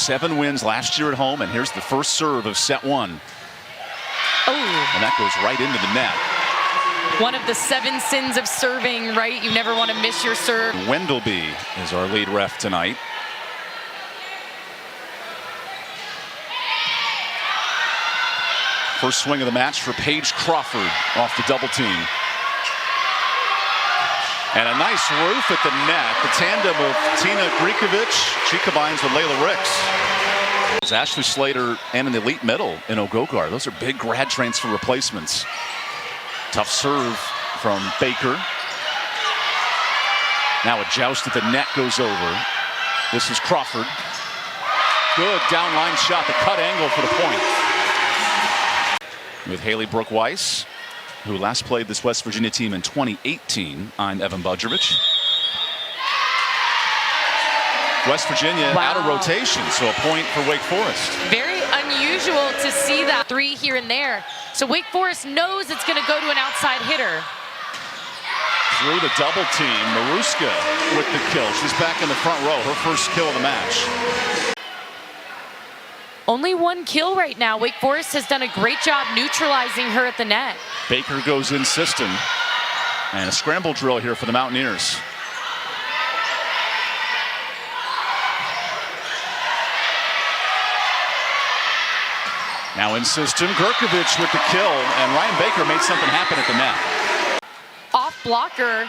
7 wins last year at home, and here's the first serve of set 1. Oh. And that goes right into the net. One of the 7 sins of serving, right? You never want to miss your serve. Wendelby is our lead ref tonight. First swing of the match for Paige Crawford off the double team. And a nice roof at the net. The tandem of Tina Grikovic. She combines with Layla Ricks. There's Ashley Slater and an elite medal in Ogogar. Those are big grad transfer replacements. Tough serve from Baker. Now a joust at the net goes over. This is Crawford. Good downline shot, the cut angle for the point. With Haley Brooke-Weiss, who last played this West Virginia team in 2018. I'm Evan Budrovich. West Virginia out of rotation, so a point for Wake Forest. Very unusual to see that 3 here and there. So Wake Forest knows it's going to go to an outside hitter. Through the double team, Maruska with the kill. She's back in the front row, her first kill of the match. Only 1 kill right now. Wake Forest has done a great job neutralizing her at the net. Baker goes in system. And a scramble drill here for the Mountaineers. Now in system, Grkovic with the kill. And Ryan Baker made something happen at the net. Off blocker.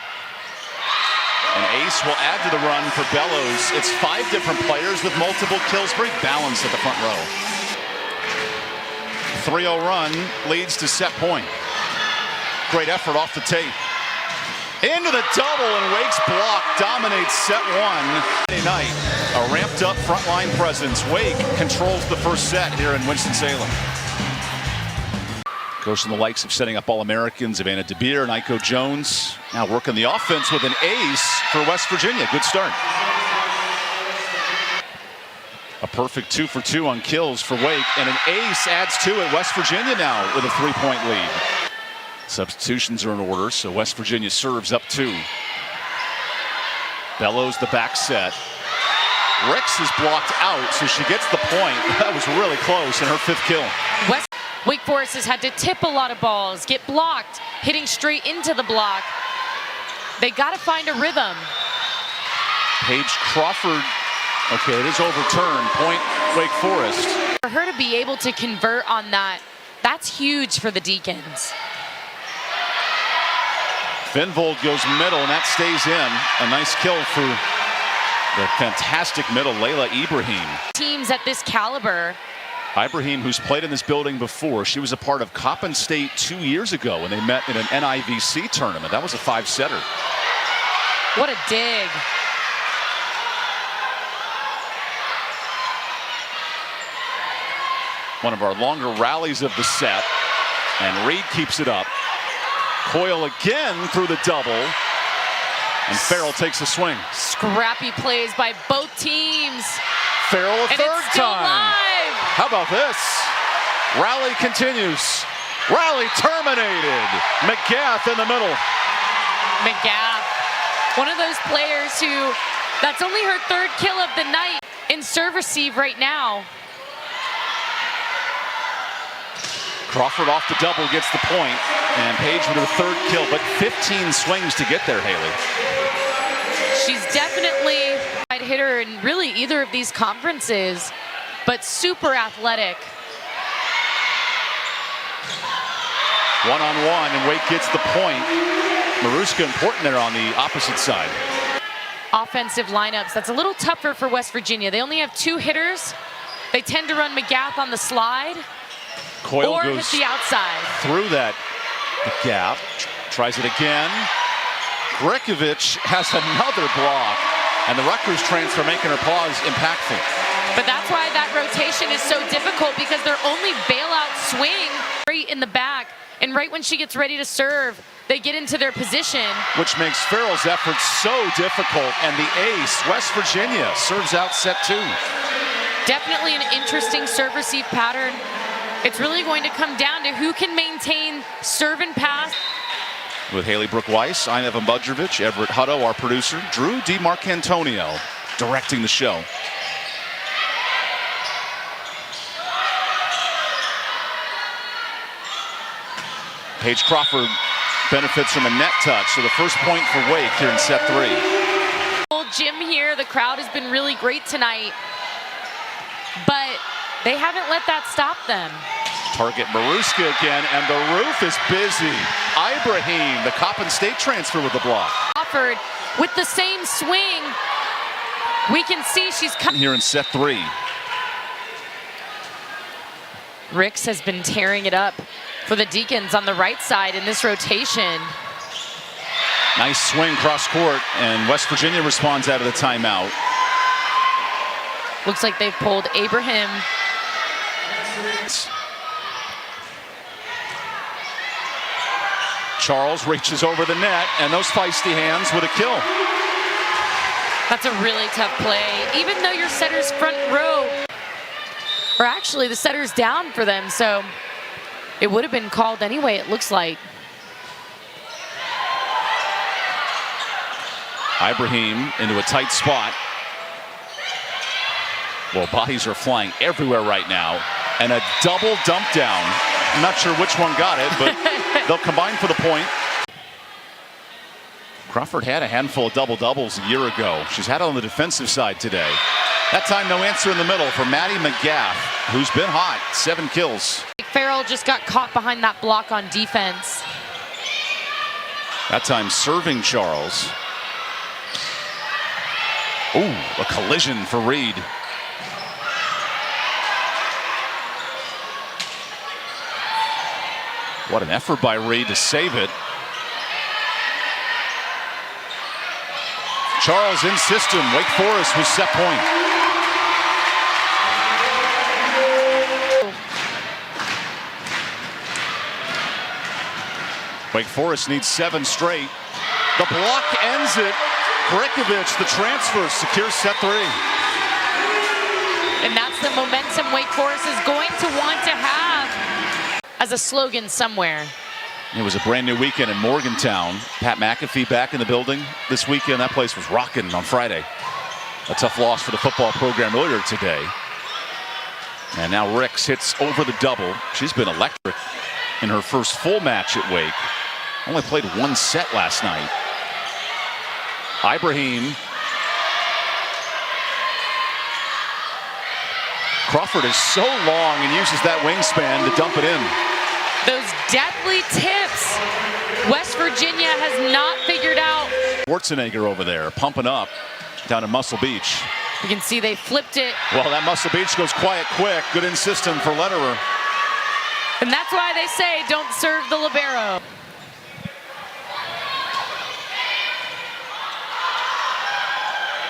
An ace will add to the run for Bellows. It's 5 different players with multiple kills. Very balanced at the front row. 3-0 run leads to set point. Great effort off the tape. Into the double, and Wake's block dominates set 1. Friday night, a ramped up frontline presence. Wake controls the first set here in Winston-Salem. Goes from the likes of setting up All-Americans, Savannah DeBeer and Iko Jones. Now working the offense with an ace for West Virginia. Good start. A perfect 2 for 2 on kills for Wake, and an ace adds to it. West Virginia now with a 3-point lead. Substitutions are in order, so West Virginia serves up 2. Bellows the back set. Ricks is blocked out, so she gets the point. That was really close, and her 5th kill. Wake Forest has had to tip a lot of balls, get blocked, hitting straight into the block. They got to find a rhythm. Paige Crawford, okay, it is overturned. Point Wake Forest. For her to be able to convert on that, that's huge for the Deacons. Finvold goes middle, and that stays in. A nice kill for the fantastic middle, Layla Ibrahim. Teams at this caliber. Ibrahim, who's played in this building before, she was a part of Coppin State 2 years ago when they met in an NIVC tournament. That was a 5-setter. What a dig. One of our longer rallies of the set, and Reed keeps it up. Coyle again through the double, and Farrell takes a swing. Scrappy plays by both teams. Farrell a third time. Live. How about this? Rally continues. Rally terminated. McGath in the middle. McGath, one of those players who, that's only her 3rd kill of the night in serve receive right now. Crawford off the double gets the point, and Paige with her 3rd kill, but 15 swings to get there, Haley. She's definitely a hitter in really either of these conferences, but super athletic. One-on-one, and Wake gets the point. Maruska important there on the opposite side. Offensive lineups, that's a little tougher for West Virginia. They only have 2 hitters. They tend to run McGath on the slide. Coyle or goes hit the outside. Through that gap, tries it again. Grkovic has another block, and the Rutgers transfer making her pause impactful. But that's why that rotation is so difficult, because their only bailout swing right in the back, and right when she gets ready to serve, they get into their position. Which makes Farrell's efforts so difficult, and the ace, West Virginia, serves out set 2. Definitely an interesting serve-receive pattern. It's really going to come down to who can maintain serve and pass. With Haley Brooke-Weiss, I'm Evan Budrovich, Everett Hutto, our producer, Drew DiMarcantonio directing the show. Paige Crawford benefits from a net touch, so the first point for Wake here in set 3. Old Jim here, the crowd has been really great tonight, but they haven't let that stop them. Target Maruska again, and the roof is busy. Ibrahim, the Coppin State transfer with the block. Crawford with the same swing. We can see she's coming here in set 3. Ricks has been tearing it up for the Deacons on the right side in this rotation. Nice swing cross court, and West Virginia responds out of the timeout. Looks like they've pulled Abraham. Charles reaches over the net, and those feisty hands with a kill. That's a really tough play. Even though your setter's front row, or actually the setter's down for them, so it would have been called anyway, it looks like. Ibrahim into a tight spot. Well, bodies are flying everywhere right now. And a double dump down. I'm not sure which one got it, but they'll combine for the point. Crawford had a handful of double-doubles a year ago. She's had it on the defensive side today. That time, no answer in the middle for Maddie McGaff, who's been hot, 7 kills. Farrell just got caught behind that block on defense. That time serving Charles. Ooh, a collision for Reed. What an effort by Reed to save it. Charles in system. Wake Forest was set point. Wake Forest needs 7 straight. The block ends it. Brekovich, the transfer, secures set 3. And that's the momentum Wake Forest is going to want to have as a slogan somewhere. It was a brand new weekend in Morgantown. Pat McAfee back in the building this weekend. That place was rocking on Friday. A tough loss for the football program earlier today. And now Ricks hits over the double. She's been electric in her first full match at Wake. Only played 1 set last night. Ibrahim. Crawford is so long and uses that wingspan to dump it in. Those deathly tips West Virginia has not figured out. Schwarzenegger over there pumping up down in Muscle Beach. You can see they flipped it. Well, that Muscle Beach goes quiet quick. Good in system for Lederer. And that's why they say don't serve the libero.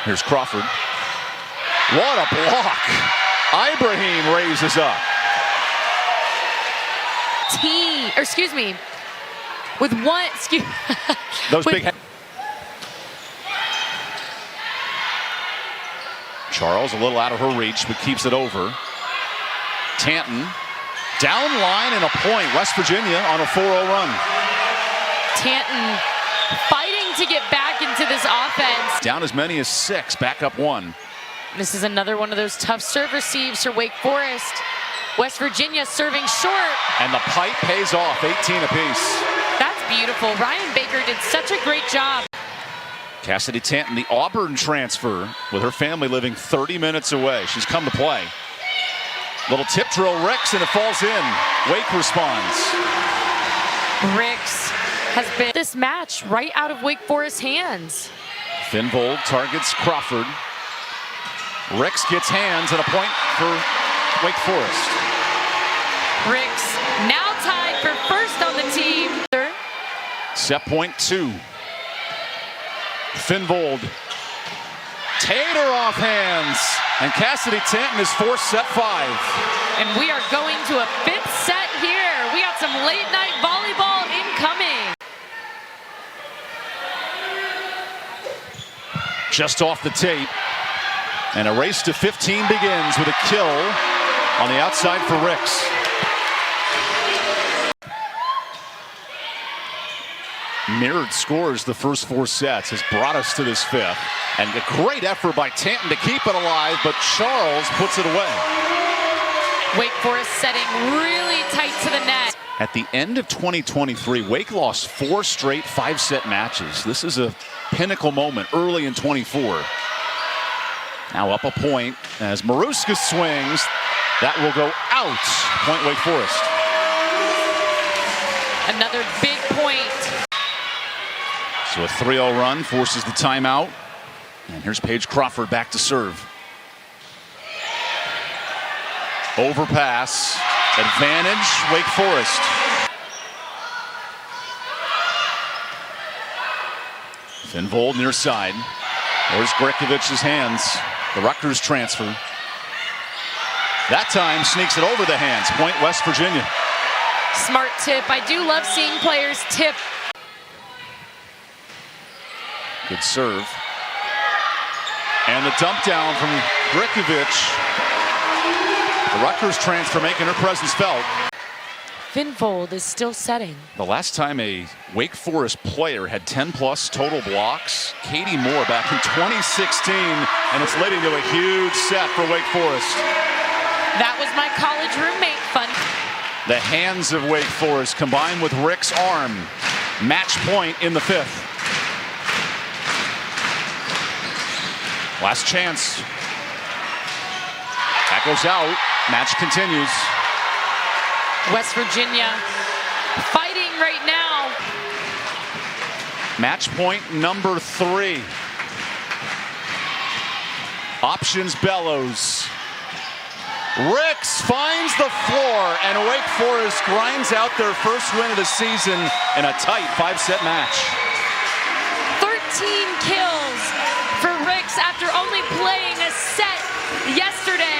Here's Crawford. What a block. Ibrahim raises up. With one, Those big. Charles a little out of her reach, but keeps it over. Tanton down line and a point. West Virginia on a 4-0 run. Tanton fighting to get back into this offense. Down as many as 6, back up 1. This is another one of those tough serve receives for Wake Forest. West Virginia serving short. And the pipe pays off, 18 apiece. That's beautiful. Ryan Baker did such a great job. Cassidy Tanton, the Auburn transfer, with her family living 30 minutes away. She's come to play. Little tip drill, Ricks, and it falls in. Wake responds. Ricks has been this match right out of Wake Forest's hands. Finvold targets Crawford. Ricks gets hands and a point for Wake Forest. Ricks now tied for first on the team. Set point 2. Finvold. Tater off hands. And Cassidy Tanton is forced set 5. And we are going to a 5th set here. We got some late night volleyball incoming. Just off the tape. And a race to 15 begins with a kill on the outside for Ricks. Mirrored scores the first 4 sets has brought us to this 5th. And a great effort by Tanton to keep it alive, but Charles puts it away. Wake Forest setting really tight to the net. At the end of 2023, Wake lost 4 straight 5-set matches. This is a pinnacle moment early in 24. Now up a point as Maruska swings. That will go out. Point Wake Forest. Another big point. So a 3-0 run forces the timeout. And here's Paige Crawford back to serve. Overpass. Advantage, Wake Forest. Finvold near side. There's Grekovich's hands. The Rutgers transfer. That time sneaks it over the hands. Point West Virginia. Smart tip. I do love seeing players tip. Good serve. And the dump down from Grekovich. The Rutgers transfer making her presence felt. Finvold is still setting. The last time a Wake Forest player had 10-plus total blocks, Katie Moore back in 2016, and it's leading to a huge set for Wake Forest. That was my college roommate fun. The hands of Wake Forest combined with Rick's arm. Match point in the 5th. Last chance. That goes out. Match continues. West Virginia fighting right now. Match point number 3. Options Bellows. Ricks finds the floor, and Wake Forest grinds out their first win of the season in a tight 5-set match. 13 kills for Ricks after only playing a set yesterday.